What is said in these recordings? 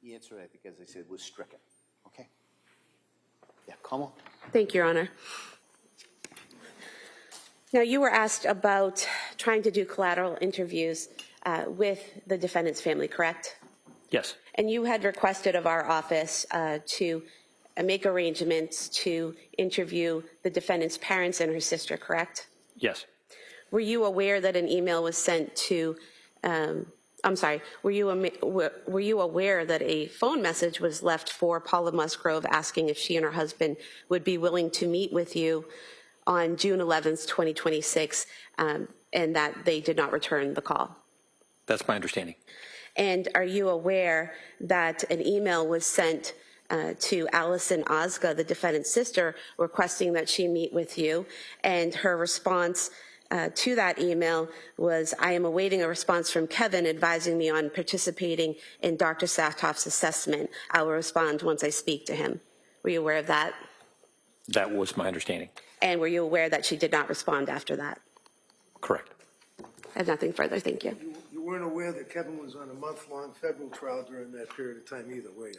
The answer, I think, as I said, was stricken. Okay. Yeah, come on. Thank you, Your Honor. Now, you were asked about trying to do collateral interviews with the defendant's family, correct? Yes. And you had requested of our office to make arrangements to interview the defendant's parents and her sister, correct? Yes. Were you aware that an email was sent to, were you aware that a phone message was left for Paula Musgrove asking if she and her husband would be willing to meet with you on June 11th, 2026, and that they did not return the call? That's my understanding. And are you aware that an email was sent to Allison Ozga, the defendant's sister, requesting that she meet with you, and her response to that email was, I am awaiting a response from Kevin advising me on participating in Dr. Saftoff's assessment. I will respond once I speak to him. Were you aware of that? That was my understanding. And were you aware that she did not respond after that? Correct. I have nothing further. Thank you. You weren't aware that Kevin was on a month-long federal trial during that period of time either, were you?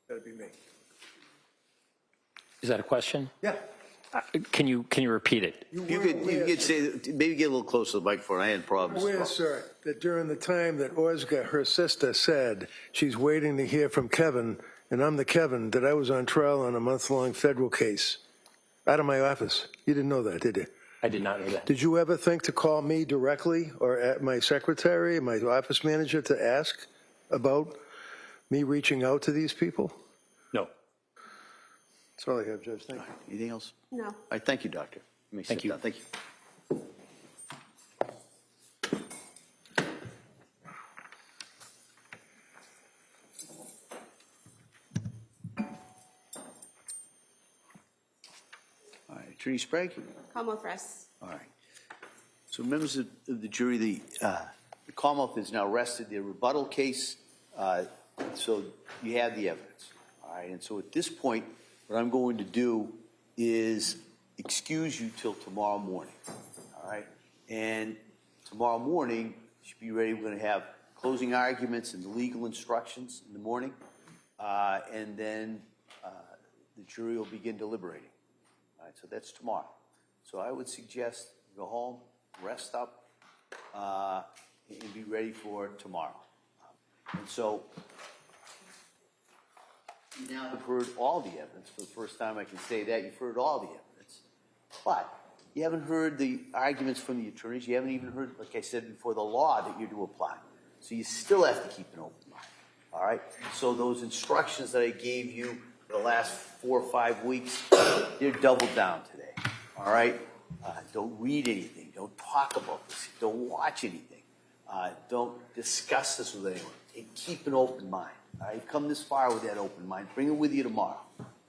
That'd be me. Is that a question? Yeah. Can you repeat it? You could say, maybe get a little closer to the microphone. I had problems. Aware, sir, that during the time that Ozga, her sister, said she's waiting to hear from Kevin, and I'm the Kevin, that I was on trial on a month-long federal case out of my office. You didn't know that, did you? I did not know that. Did you ever think to call me directly or at my secretary, my office manager, to ask about me reaching out to these people? No. That's all I have, Judge. Thank you. Anything else? No. All right, thank you, Doctor. Let me Thank sit you. down. Thank you. All right, Attorney Sprague? Commonwealth rests. All right. So members of the jury, the Commonwealth has now rested their rebuttal case, so you have the evidence. All right, and so at this point, what I'm going to do is excuse you till tomorrow morning. All right, and tomorrow morning, you should be ready. We're going to have closing arguments and the legal instructions in the morning, and then the jury will begin deliberating. All right, so that's tomorrow. So I would suggest you go home, rest up, and be ready for tomorrow. And so you now have heard all the evidence. For the first time I can say that. You've heard all the evidence. But you haven't heard the arguments from the attorneys. You haven't even heard, like I said before, the law that you're to apply. So you still have to keep an open mind. All right? So those instructions that I gave you for the last 4 or 5 weeks, they're doubled down today. All right? Don't read anything. Don't talk about this. Don't watch anything. Don't discuss this with anyone. And keep an open mind. All right? Come this far with that open mind. Bring it with you tomorrow.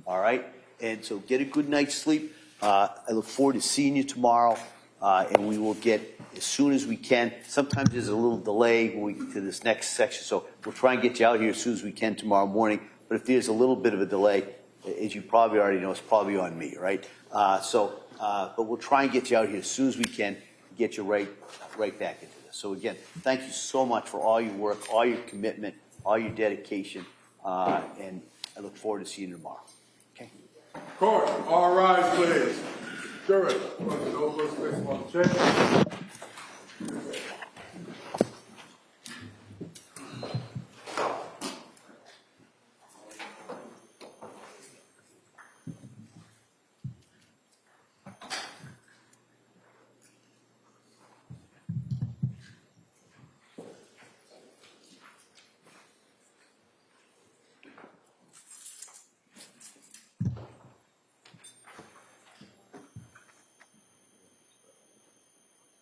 All right? And so get a good night's sleep. I look forward to seeing you tomorrow. And we will get as soon as we can. Sometimes there's a little delay when we get to this next section. So we'll try and get you out here as soon as we can tomorrow morning. But if there's a little bit of a delay, as you probably already know, it's probably on me, right? But we'll try and get you out here as soon as we can, get you right back into this. So again, thank you so much for all your work, all your commitment, all your dedication, and I look forward to seeing you tomorrow. Okay. Court, all rise, please. Jury, no first place on check.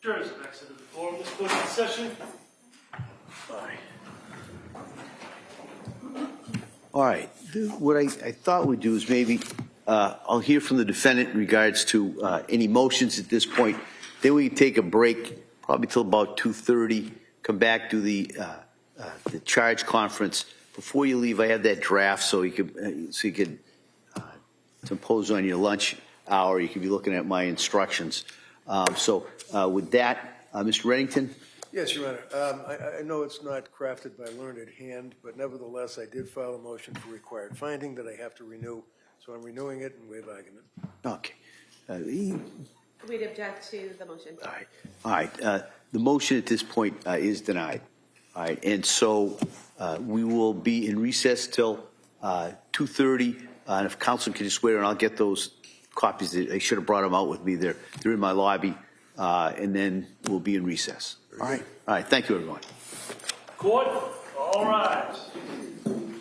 Jurors have exited the floor of this closing session. All right. What I thought we'd do is maybe I'll hear from the defendant in regards to any motions at this point. Then we can take a break, probably till about 2:30. Come back to the charge conference. Before you leave, I have that draft so you could to impose on your lunch hour. You could be looking at my instructions. With that, Mr. Reddington. Yes, Your Honor. I know it's not crafted by learned hand, but nevertheless, I did file a motion for required finding that I have to renew, so I'm renewing it and waive argument. Okay. We'd object to the motion. All right. The motion at this point is denied. All right. And so we will be in recess till 2:30. And if counsel can just wait, and I'll get those copies. I should have brought them out with me. They're in my lobby. And then we'll be in recess. All right. All right. Thank you, everyone. Court, all rise.